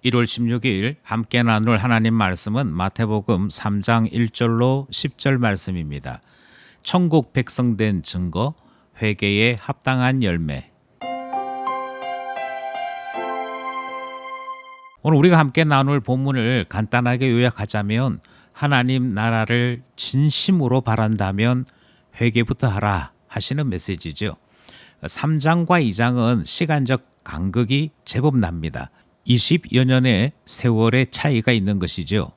1월 16일 함께 나눌 하나님 말씀은 마태복음 3장 1절로 10절 말씀입니다. 천국 백성된 증거, 회개에 합당한 열매. 오늘 우리가 함께 나눌 본문을 간단하게 요약하자면 하나님 나라를 진심으로 바란다면 회개부터 하라 하시는 메시지죠. 3장과 2장은 시간적 간극이 제법 납니다. 20여 년의 세월의 차이가 있는 것이죠.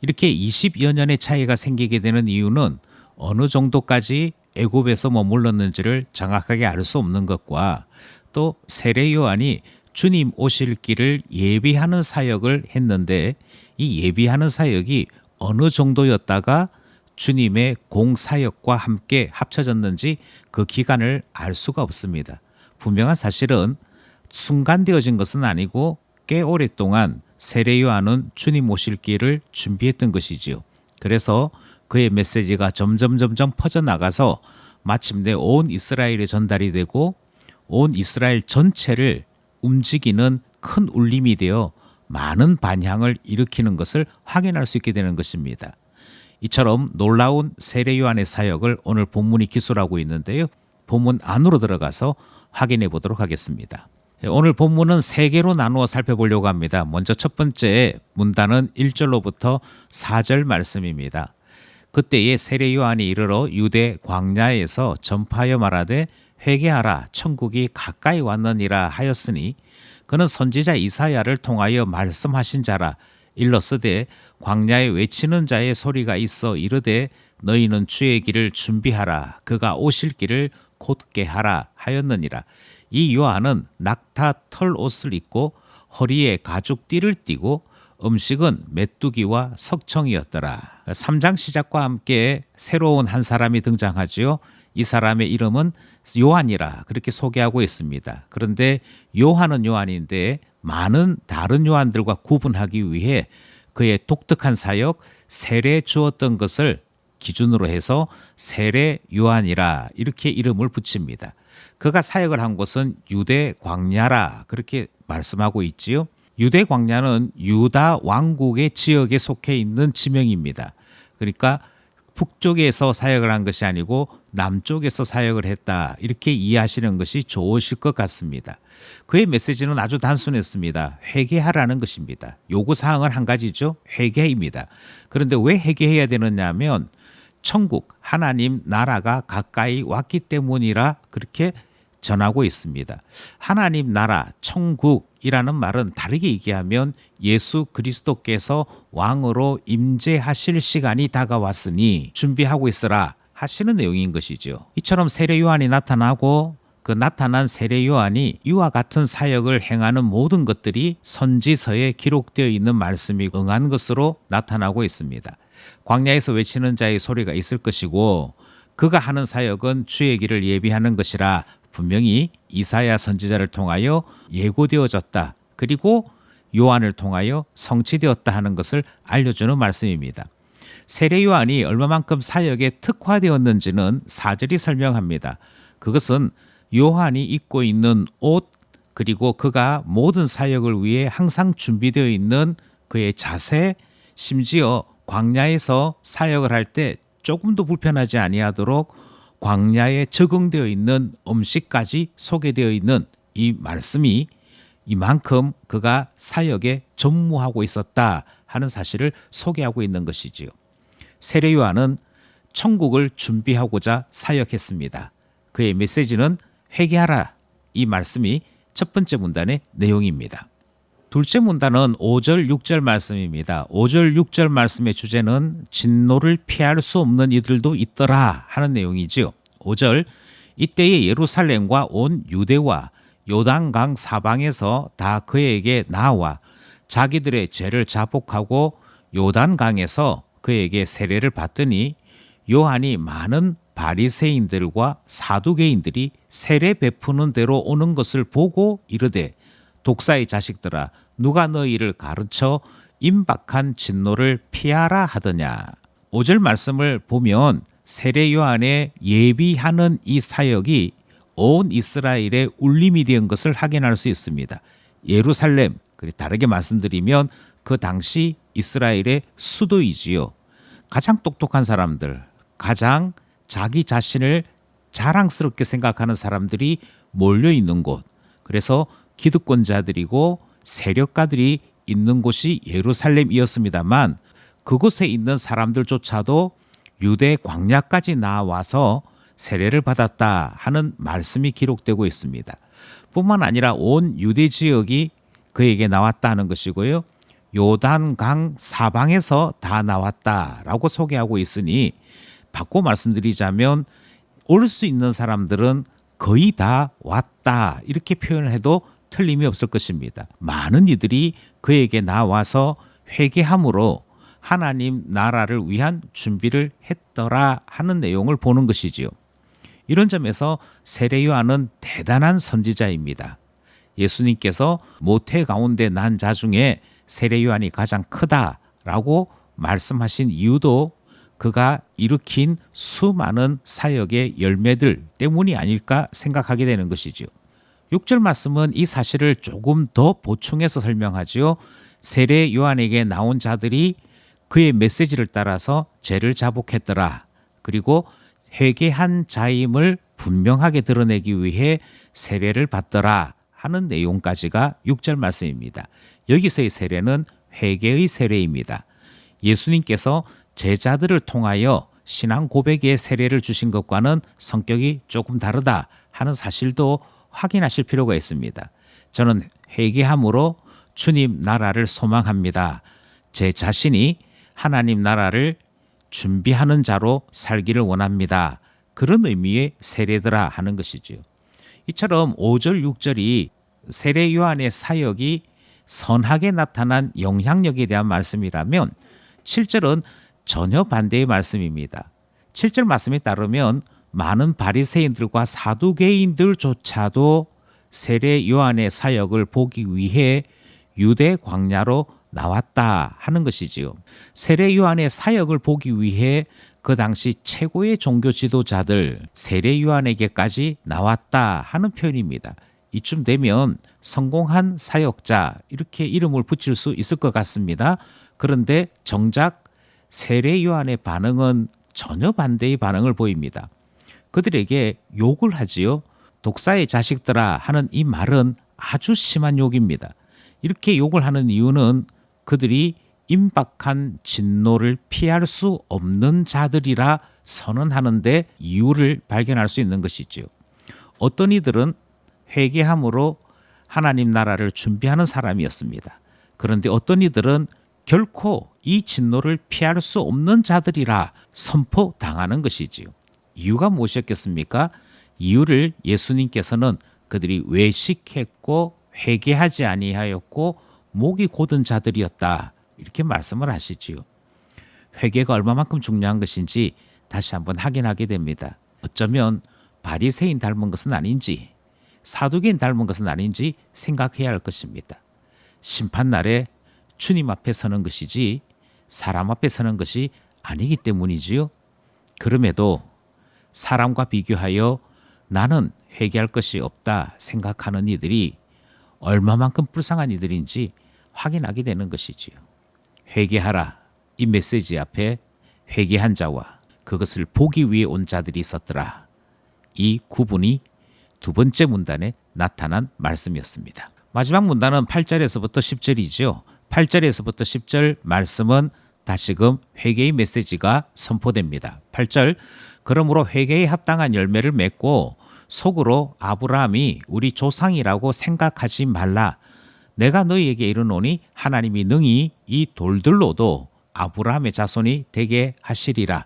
이렇게 20여 년의 차이가 생기게 되는 이유는 어느 정도까지 애굽에서 머물렀는지를 정확하게 알 수 없는 것과 또 세례 요한이 주님 오실 길을 예비하는 사역을 했는데 이 예비하는 사역이 어느 정도였다가 주님의 공사역과 함께 합쳐졌는지 그 기간을 알 수가 없습니다. 분명한 사실은 순간되어진 것은 아니고 꽤 오랫동안 세례 요한은 주님 오실 길을 준비했던 것이지요. 그래서 그의 메시지가 점점 퍼져나가서 마침내 온 이스라엘에 전달이 되고 온 이스라엘 전체를 움직이는 큰 울림이 되어 많은 반향을 일으키는 것을 확인할 수 있게 되는 것입니다. 이처럼 놀라운 세례 요한의 사역을 오늘 본문이 기술하고 있는데요. 본문 안으로 들어가서 확인해 보도록 하겠습니다. 오늘 본문은 3개로 나누어 살펴보려고 합니다. 먼저 첫 번째 문단은 1절로부터 4절 말씀입니다. 그때에 세례 요한이 이르러 유대 광야에서 전파하여 말하되 회개하라 천국이 가까이 왔느니라 하였으니 그는 선지자 이사야를 통하여 말씀하신 자라. 일러스되 광야에 외치는 자의 소리가 있어 이르되 너희는 주의 길을 준비하라 그가 오실 길을 곧게 하라 하였느니라. 이 요한은 낙타 털 옷을 입고 허리에 가죽 띠를 띠고 음식은 메뚜기와 석청이었더라. 3장 시작과 함께 새로운 한 사람이 등장하지요. 이 사람의 이름은 요한이라 그렇게 소개하고 있습니다. 그런데 요한은 요한인데 많은 다른 요한들과 구분하기 위해 그의 독특한 사역, 세례 주었던 것을 기준으로 해서 세례 요한이라 이렇게 이름을 붙입니다. 그가 사역을 한 곳은 유대 광야라 그렇게 말씀하고 있지요. 유대 광야는 유다 왕국의 지역에 속해 있는 지명입니다. 그러니까 북쪽에서 사역을 한 것이 아니고 남쪽에서 사역을 했다 이렇게 이해하시는 것이 좋으실 것 같습니다. 그의 메시지는 아주 단순했습니다. 회개하라는 것입니다. 요구사항은 한 가지죠. 회개입니다. 그런데 왜 회개해야 되느냐 하면 천국 하나님 나라가 가까이 왔기 때문이라 그렇게 전하고 있습니다. 하나님 나라 천국이라는 말은 다르게 얘기하면 예수 그리스도께서 왕으로 임재하실 시간이 다가왔으니 준비하고 있으라 하시는 내용인 것이죠. 이처럼 세례 요한이 나타나고 그 나타난 세례 요한이 이와 같은 사역을 행하는 모든 것들이 선지서에 기록되어 있는 말씀이 응한 것으로 나타나고 있습니다. 광야에서 외치는 자의 소리가 있을 것이고 그가 하는 사역은 주의 길을 예비하는 것이라 분명히 이사야 선지자를 통하여 예고되어졌다. 그리고 요한을 통하여 성취되었다 하는 것을 알려주는 말씀입니다. 세례 요한이 얼마만큼 사역에 특화되었는지는 4절이 설명합니다. 그것은 요한이 입고 있는 옷 그리고 그가 모든 사역을 위해 항상 준비되어 있는 그의 자세 심지어 광야에서 사역을 할 때 조금도 불편하지 아니하도록 광야에 적응되어 있는 음식까지 소개되어 있는 이 말씀이 이만큼 그가 사역에 전무하고 있었다 하는 사실을 소개하고 있는 것이지요. 세례 요한은 천국을 준비하고자 사역했습니다. 그의 메시지는 회개하라 이 말씀이 첫 번째 문단의 내용입니다. 둘째 문단은 5절 6절 말씀입니다. 5절 6절 말씀의 주제는 진노를 피할 수 없는 이들도 있더라 하는 내용이지요. 5절 이때에 예루살렘과 온 유대와 요단강 사방에서 다 그에게 나와 자기들의 죄를 자복하고 요단강에서 그에게 세례를 받더니 요한이 많은 바리새인들과 사두개인들이 세례 베푸는 대로 오는 것을 보고 이르되 독사의 자식들아 누가 너희를 가르쳐 임박한 진노를 피하라 하더냐. 5절 말씀을 보면 세례 요한의 예비하는 이 사역이 온 이스라엘의 울림이 된 것을 확인할 수 있습니다. 예루살렘 그리고 다르게 말씀드리면 그 당시 이스라엘의 수도이지요. 가장 똑똑한 사람들, 가장 자기 자신을 자랑스럽게 생각하는 사람들이 몰려 있는 곳. 그래서 기득권자들이고 세력가들이 있는 곳이 예루살렘이었습니다만 그곳에 있는 사람들조차도 유대 광야까지 나와서 세례를 받았다 하는 말씀이 기록되고 있습니다. 뿐만 아니라 온 유대 지역이 그에게 나왔다는 것이고요. 요단강 사방에서 다 나왔다라고 소개하고 있으니 바꿔 말씀드리자면 올 수 있는 사람들은 거의 다 왔다 이렇게 표현을 해도 틀림이 없을 것입니다. 많은 이들이 그에게 나와서 회개함으로 하나님 나라를 위한 준비를 했더라 하는 내용을 보는 것이지요. 이런 점에서 세례 요한은 대단한 선지자입니다. 예수님께서 모태 가운데 난 자 중에 세례 요한이 가장 크다라고 말씀하신 이유도 그가 일으킨 수많은 사역의 열매들 때문이 아닐까 생각하게 되는 것이지요. 6절 말씀은 이 사실을 조금 더 보충해서 설명하지요. 세례 요한에게 나온 자들이 그의 메시지를 따라서 죄를 자복했더라. 그리고 회개한 자임을 분명하게 드러내기 위해 세례를 받더라 하는 내용까지가 6절 말씀입니다. 여기서의 세례는 회개의 세례입니다. 예수님께서 제자들을 통하여 신앙 고백의 세례를 주신 것과는 성격이 조금 다르다 하는 사실도 확인하실 필요가 있습니다. 저는 회개함으로 주님 나라를 소망합니다. 제 자신이 하나님 나라를 준비하는 자로 살기를 원합니다. 그런 의미의 세례더라 하는 것이지요. 이처럼 5절, 6절이 세례 요한의 사역이 선하게 나타난 영향력에 대한 말씀이라면 7절은 전혀 반대의 말씀입니다. 7절 말씀에 따르면 많은 바리새인들과 사두개인들조차도 세례 요한의 사역을 보기 위해 유대 광야로 나왔다 하는 것이지요. 세례 요한의 사역을 보기 위해 그 당시 최고의 종교 지도자들 세례 요한에게까지 나왔다 하는 표현입니다. 이쯤 되면 성공한 사역자 이렇게 이름을 붙일 수 있을 것 같습니다. 그런데 정작 세례 요한의 반응은 전혀 반대의 반응을 보입니다. 그들에게 욕을 하지요. 독사의 자식들아 하는 이 말은 아주 심한 욕입니다. 이렇게 욕을 하는 이유는 그들이 임박한 진노를 피할 수 없는 자들이라 선언하는데 이유를 발견할 수 있는 것이지요. 어떤 이들은 회개함으로 하나님 나라를 준비하는 사람이었습니다. 그런데 어떤 이들은 결코 이 진노를 피할 수 없는 자들이라 선포당하는 것이지요. 이유가 무엇이었겠습니까? 이유를 예수님께서는 그들이 외식했고 회개하지 아니하였고 목이 곧은 자들이었다 이렇게 말씀을 하시지요. 회개가 얼마만큼 중요한 것인지 다시 한번 확인하게 됩니다. 어쩌면 바리새인 닮은 것은 아닌지 사두개인 닮은 것은 아닌지 생각해야 할 것입니다. 심판날에 주님 앞에 서는 것이지 사람 앞에 서는 것이 아니기 때문이지요. 그럼에도 사람과 비교하여 나는 회개할 것이 없다 생각하는 이들이 얼마만큼 불쌍한 이들인지 확인하게 되는 것이지요. 회개하라 이 메시지 앞에 회개한 자와 그것을 보기 위해 온 자들이 있었더라. 이 구분이 두 번째 문단에 나타난 말씀이었습니다. 마지막 문단은 8절에서부터 10절이죠. 8절에서부터 10절 말씀은 다시금 회개의 메시지가 선포됩니다. 8절 그러므로 회개에 합당한 열매를 맺고 속으로 아브라함이 우리 조상이라고 생각하지 말라. 내가 너희에게 이르노니 하나님이 능히 이 돌들로도 아브라함의 자손이 되게 하시리라.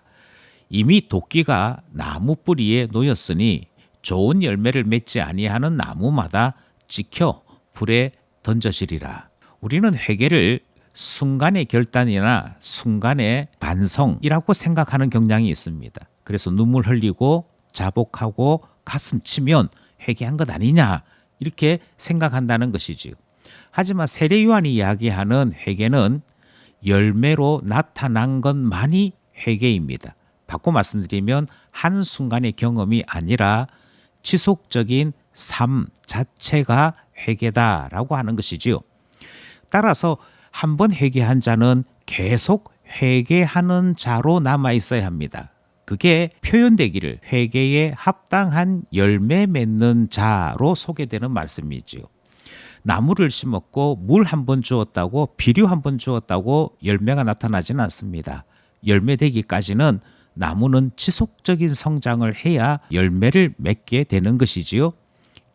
이미 도끼가 나무 뿌리에 놓였으니 좋은 열매를 맺지 아니하는 나무마다 찍혀 불에 던져지리라. 우리는 회개를 순간의 결단이나 순간의 반성이라고 생각하는 경향이 있습니다. 그래서 눈물 흘리고 자복하고 가슴 치면 회개한 것 아니냐 이렇게 생각한다는 것이지요. 하지만 세례 요한이 이야기하는 회개는 열매로 나타난 것만이 회개입니다. 바꿔 말씀드리면 한순간의 경험이 아니라 지속적인 삶 자체가 회개다라고 하는 것이지요. 따라서 한번 회개한 자는 계속 회개하는 자로 남아 있어야 합니다. 그게 표현되기를 회개에 합당한 열매 맺는 자로 소개되는 말씀이지요. 나무를 심었고 물 한 번 주었다고 비료 한 번 주었다고 열매가 나타나지는 않습니다. 열매 되기까지는 나무는 지속적인 성장을 해야 열매를 맺게 되는 것이지요.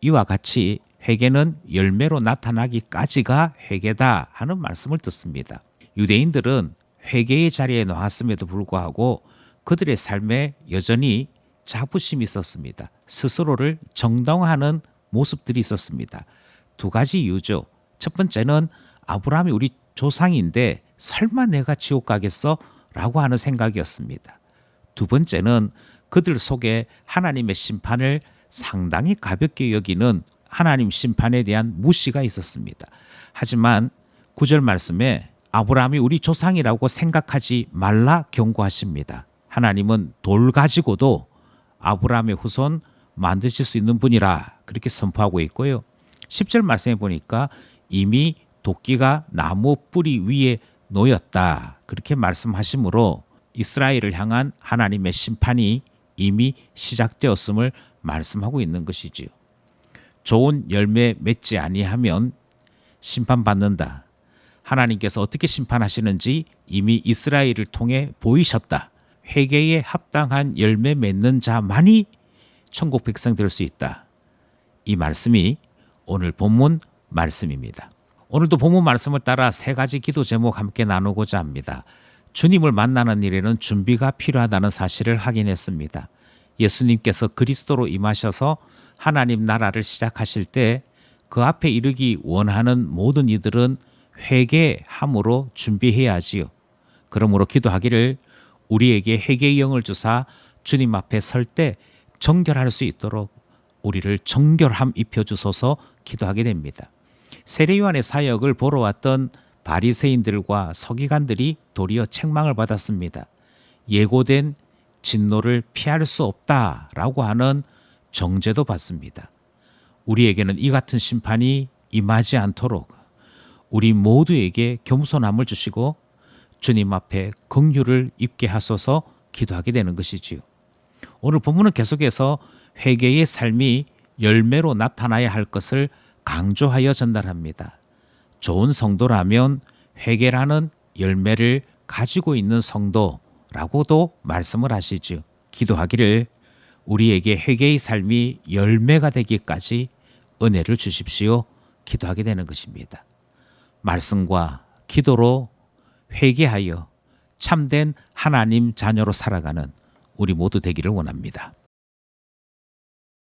이와 같이 회개는 열매로 나타나기까지가 회개다 하는 말씀을 듣습니다. 유대인들은 회개의 자리에 나왔음에도 불구하고 그들의 삶에 여전히 자부심이 있었습니다. 스스로를 정당화하는 모습들이 있었습니다. 두 가지 이유죠. 첫 번째는 아브라함이 우리 조상인데 설마 내가 지옥 가겠어? 라고 하는 생각이었습니다. 두 번째는 그들 속에 하나님의 심판을 상당히 가볍게 여기는 하나님 심판에 대한 무시가 있었습니다. 하지만 9절 말씀에 아브라함이 우리 조상이라고 생각하지 말라 경고하십니다. 하나님은 돌 가지고도 아브라함의 후손 만드실 수 있는 분이라 그렇게 선포하고 있고요. 10절 말씀에 보니까 이미 도끼가 나무 뿌리 위에 놓였다 그렇게 말씀하시므로 이스라엘을 향한 하나님의 심판이 이미 시작되었음을 말씀하고 있는 것이지요. 좋은 열매 맺지 아니하면 심판받는다. 하나님께서 어떻게 심판하시는지 이미 이스라엘을 통해 보이셨다. 회개에 합당한 열매 맺는 자만이 천국 백성 될 수 있다. 이 말씀이 오늘 본문 말씀입니다. 오늘도 본문 말씀을 따라 세 가지 기도 제목 함께 나누고자 합니다. 주님을 만나는 일에는 준비가 필요하다는 사실을 확인했습니다. 예수님께서 그리스도로 임하셔서 하나님 나라를 시작하실 때 그 앞에 이르기 원하는 모든 이들은 회개함으로 준비해야 하지요. 그러므로 기도하기를 우리에게 회개의 영을 주사 주님 앞에 설 때 정결할 수 있도록 우리를 정결함 입혀주소서 기도하게 됩니다. 세례 요한의 사역을 보러 왔던 바리새인들과 서기관들이 도리어 책망을 받았습니다. 예고된 진노를 피할 수 없다라고 하는 정죄도 받습니다. 우리에게는 이 같은 심판이 임하지 않도록 우리 모두에게 겸손함을 주시고 주님 앞에 긍휼을 입게 하소서 기도하게 되는 것이지요. 오늘 본문은 계속해서 회개의 삶이 열매로 나타나야 할 것을 강조하여 전달합니다. 좋은 성도라면 회개라는 열매를 가지고 있는 성도라고도 말씀을 하시죠. 기도하기를 우리에게 회개의 삶이 열매가 되기까지 은혜를 주십시오. 기도하게 되는 것입니다. 말씀과 기도로 회개하여 참된 하나님 자녀로 살아가는 우리 모두 되기를 원합니다.